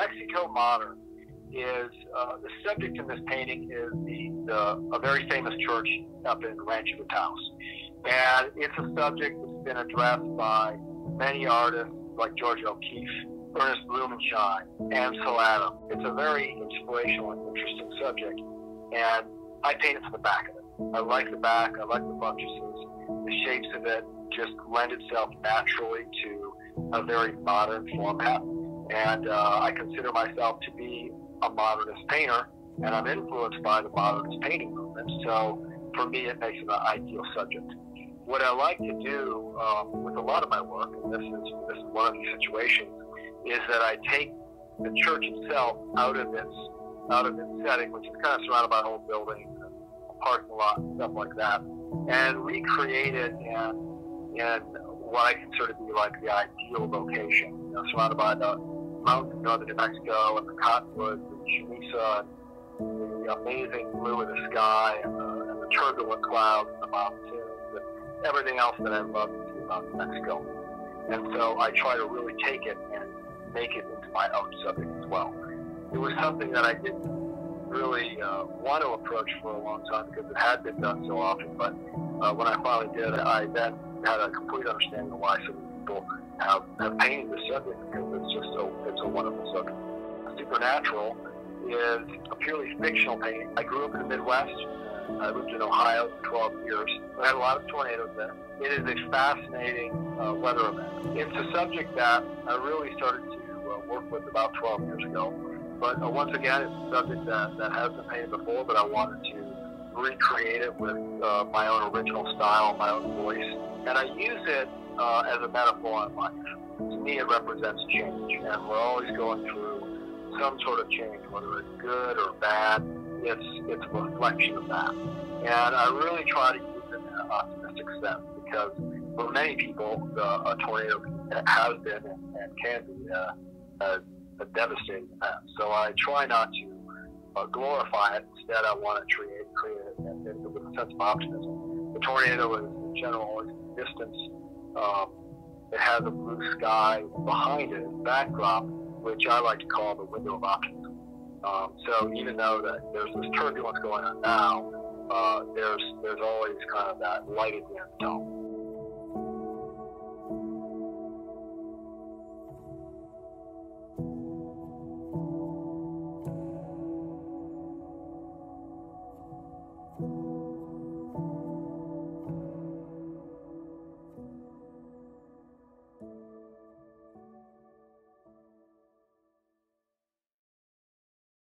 Mexico modern is the subject in this painting is a very famous church up in Rancho Taos, and it's a subject that's been addressed by many artists like George O'Keeffe, Ernest Blumenschein, Ansel Adams. It's a very inspirational and interesting subject, and I painted for the back of it. I like the back, I like the buttresses, the shapes of it just lend itself naturally to a very modern format, and I consider myself to be a modernist painter, and I'm influenced by the modernist painting movement, so for me it makes it an ideal subject. What I like to do with a lot of my work, and this is one of these situations, is that I take the church itself out of its setting, which is kind of surrounded by old buildings and a parking lot and stuff like that, and recreate it in what I consider to be like the ideal location, surrounded by the mountains of northern New Mexico and the cottonwoods and Chamisa and the amazing blue of the sky and the turbulent clouds and the mountains and everything else that I love to see about New Mexico. And so I try to really take it and make it into my own subject as well. It was something that I didn't really want to approach for a long time because it had been done so often, but when I finally did, I then had a complete understanding of why so many people have painted this subject, because it's a wonderful subject. Supernatural is a purely fictional painting. I grew up in the Midwest. I lived in Ohio for 12 years. I had a lot of tornadoes there. It is a fascinating weather event. It's a subject that I really started to work with about 12 years ago. But once again, it's a subject that has been painted before, but I wanted to recreate it with my own original style, my own voice. And I use it as a metaphor on life. To me, it represents change, and we're always going through some sort of change, whether it's good or bad. It's a reflection of that. And I really try to use it in an optimistic sense, because for many people, a tornado has been and can be a devastating event. So I try not to glorify it. Instead, I want to create it with a sense of optimism. The tornado is, in general, always in the distance. It has a blue sky behind it as backdrop, which I like to call the window of optimism. So even though that there's this turbulence going on now, there's always kind of that light at the end of the tunnel.